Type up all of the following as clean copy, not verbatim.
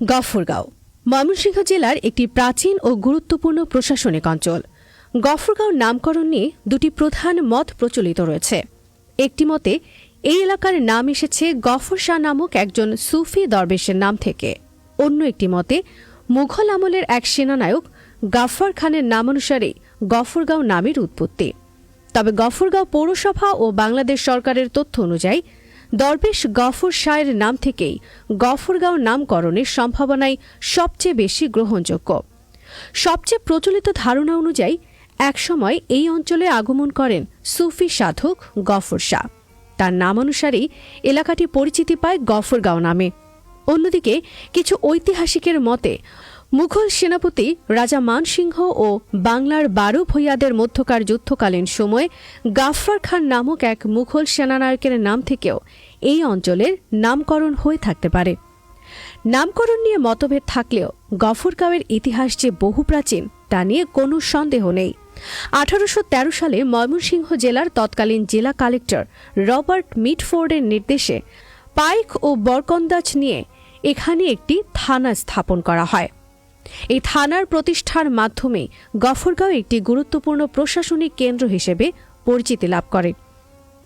গফরগাঁও ময়মনসিংহ জেলার একটি প্রাচীন ও গুরুত্বপূর্ণ প্রশাসনিক অঞ্চল। গফরগাঁও নামকরণ নিয়ে দুটি প্রধান মত প্রচলিত রয়েছে। একটি মতে এই এলাকার নাম এসেছে গফর শাহ নামক একজন সুফি দরবেশের নাম থেকে। অন্য একটি মতে মুঘল আমলের এক সেনানায়ক গাফফার খানের নামানুসারে গফরগাঁও নামের উৎপত্তি। তবে গফরগাঁও পৌরসভা ও বাংলাদেশ সরকারের তথ্য অনুযায়ী দরবেশ গফর শাহের নাম থেকেই গফরগাঁও নামকরণের সম্ভাবনাই সবচেয়ে বেশি গ্রহণযোগ্য। সবচেয়ে প্রচলিত ধারণা অনুযায়ী একসময় এই অঞ্চলে আগমন করেন সুফি সাধক গফর শাহ। তার নামানুসারেই এলাকাটি পরিচিতি পায় গফরগাঁও নামে। অন্যদিকে কিছু ঐতিহাসিকের মতে মুঘল সেনাপতি রাজা মানসিংহ ও বাংলার 12 ভূঁইয়াদের মধ্যকার যুদ্ধকালীন সময়ে গাফফার খান নামক এক মুঘল সেনানায়কের নাম থেকেও এই অঞ্চলের নামকরণ হয়ে থাকতে পারে। নামকরণ নিয়ে মতভেদ থাকলেও গফরগাঁওয়ের ইতিহাস যে বহু প্রাচীন তা নিয়ে কোনো সন্দেহ নেই। 1813 সালে ময়মনসিংহ জেলার তৎকালীন জেলা কালেক্টর রবার্ট মিটফোর্ডের নির্দেশে পাইক ও বরকন্দাজ নিয়ে এখানে একটি থানা স্থাপন করা হয়। এই থানার প্রতিষ্ঠার মাধ্যমে গফরগাঁও একটি গুরুত্বপূর্ণ প্রশাসনিক কেন্দ্র হিসেবে পরিচিতি লাভ করে।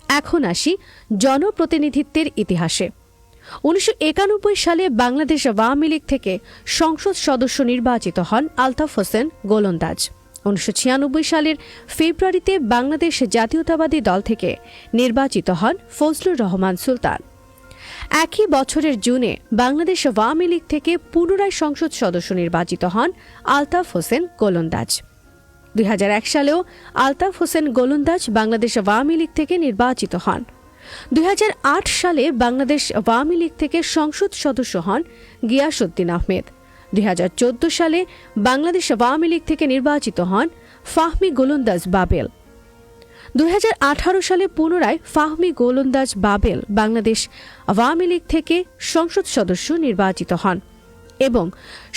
এখন আসি জনপ্রতিনিধিত্বের ইতিহাসে। 1991 সালে বাংলাদেশ আওয়ামী লীগ থেকে সংসদ সদস্য নির্বাচিত হন আলতাফ হোসেন গোলন্দাজ। 1996 সালের ফেব্রুয়ারিতে বাংলাদেশ জাতীয়তাবাদী দল থেকে নির্বাচিত হন ফজলুর রহমান সুলতান। একই বছরের জুনে বাংলাদেশ আওয়ামী লীগ থেকে পুনরায় সংসদ সদস্য নির্বাচিত হন আলতাফ হোসেন গোলন্দাজ। 2001 সালেও আলতাফ হোসেন গোলন্দাজ বাংলাদেশ আওয়ামী লীগ থেকে নির্বাচিত হন। 2008 সালে বাংলাদেশ আওয়ামী লীগ থেকে সংসদ সদস্য হন গিয়াসউদ্দিন আহমেদ। 2014 সালে বাংলাদেশ আওয়ামী লীগ থেকে নির্বাচিত হন ফাহমি গোলন্দাজ বাবেল। 2018 সালে পুনরায় ফাহমি গোলন্দাজ বাবেল বাংলাদেশ আওয়ামী লীগ থেকে সংসদ সদস্য নির্বাচিত হন এবং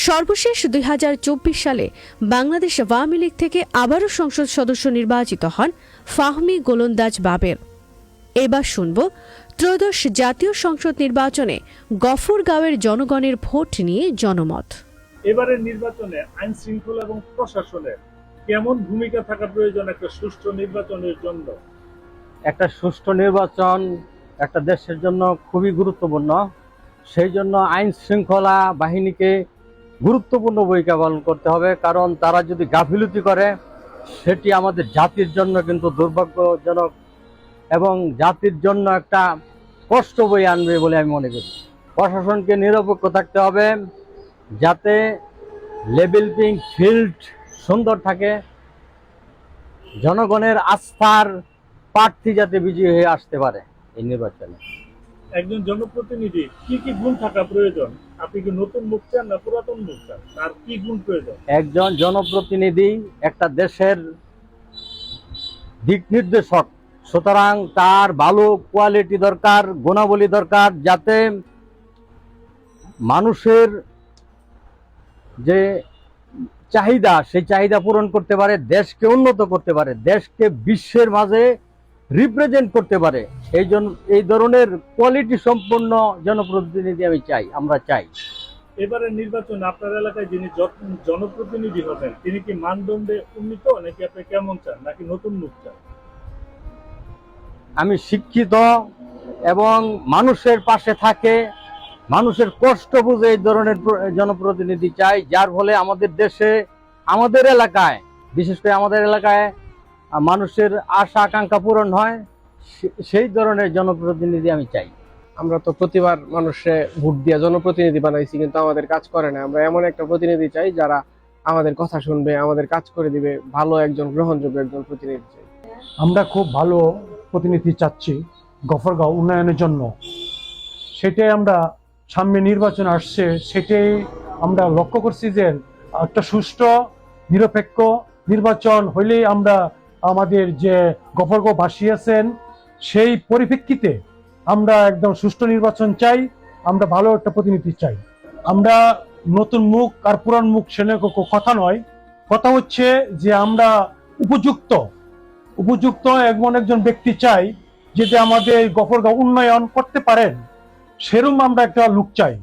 সর্বশেষ 2024 সালে বাংলাদেশ আওয়ামী লীগ থেকে আবারও সংসদ সদস্য নির্বাচিত হন ফাহমি গোলন্দাজ বাবেল। এবার শুনব ত্রয়োদশ জাতীয় সংসদ নির্বাচনে গফরগাঁওয়ের জনগণের ভোট নিয়ে জনমত। এবারের নির্বাচনে আইন শৃঙ্খলা এবং প্রশাসনের কেমন ভূমিকা থাকা প্রয়োজন একটা সুষ্ঠু নির্বাচনের জন্য? একটা সুষ্ঠু নির্বাচন একটা দেশের জন্য খুবই গুরুত্বপূর্ণ। সেই জন্য আইন শৃঙ্খলা বাহিনীকে গুরুত্বপূর্ণ ভূমিকা পালন করতে হবে, কারণ তারা যদি গাফিলতি করে সেটি আমাদের জাতির জন্য কিন্তু দুর্ভাগ্যজনক এবং জাতির জন্য একটা কষ্ট বয়ে আনবে বলে আমি মনে করি। প্রশাসনকে নিরপেক্ষ থাকতে হবে যাতে লেভেল প্লেইং ফিল্ড সুন্দর থাকে, জনগণের আস্থার প্রার্থী যাতে বিজয়ী হয়ে আসতে পারে এই নির্বাচনে। একজন জনপ্রতিনিধি কি কি গুণ থাকা প্রয়োজন? আপনি কি নতুন মুখ চান না পুরাতন মুখ চান? আর কি গুণ প্রয়োজন? একজন জনপ্রতিনিধি একটা দেশের দিক নির্দেশক, সুতরাং তার ভালো কোয়ালিটি দরকার, গুণাবলী দরকার, যাতে মানুষের যে চাহিদা সেই চাহিদা পূরণ করতে পারে, দেশকে উন্নত করতে পারে, দেশকে বিশ্বের মাঝে রিপ্রেজেন্ট করতে পারে। এই ধরনের কোয়ালিটি সম্পন্ন জনপ্রতিনিধি আমরা চাই। এবারের নির্বাচনে আপনার এলাকায় যিনি জনপ্রতিনিধি হবেন তিনি কি মানদণ্ডে উন্নীত, নাকি আপনি কেমন চান, নাকি নতুন মুখ চান? আমি শিক্ষিত এবং মানুষের পাশে থাকে, মানুষের কষ্ট বুঝে এই ধরনের জনপ্রতিনিধি চাই, যার ফলে আমাদের দেশে, আমাদের এলাকায়, বিশেষ করে আমাদের এলাকায় মানুষের আশা আকাঙ্ক্ষা পূরণ হয়, সেই ধরনের জনপ্রতিনিধি আমি চাই। আমরা তো প্রতিবার মানুষে ভোট দিয়ে জনপ্রতিনিধি বানাইছি, কিন্তু আমাদের কাজ করে না। আমরা এমন একটা প্রতিনিধি চাই যারা আমাদের কথা শুনবে, আমাদের কাজ করে দিবে, ভালো একজন গ্রহণযোগ্য একজন প্রতিনিধি চাই। আমরা খুব ভালো প্রতিনিধি চাচ্ছি গফরগাঁও উন্নয়নের জন্য। সেটাই আমরা সামনে নির্বাচন আসছে, সেটাই আমরা লক্ষ্য করছি যে একটা সুষ্ঠু নিরপেক্ষ নির্বাচন হইলেই আমরা আমাদের যে গফরগাঁও বাসী আছেন সেই পরিপ্রেক্ষিতে আমরা একদম সুষ্ঠু নির্বাচন চাই। আমরা ভালো একটা প্রতিনিধি চাই। আমরা নতুন মুখ আর পুরান মুখ সেনে কথা নয়, কথা হচ্ছে যে আমরা উপযুক্ত এমন একজন ব্যক্তি চাই যেটা আমাদের গফরগাঁও উন্নয়ন করতে পারেন, সেরকম আমরা একটা লোক চাই।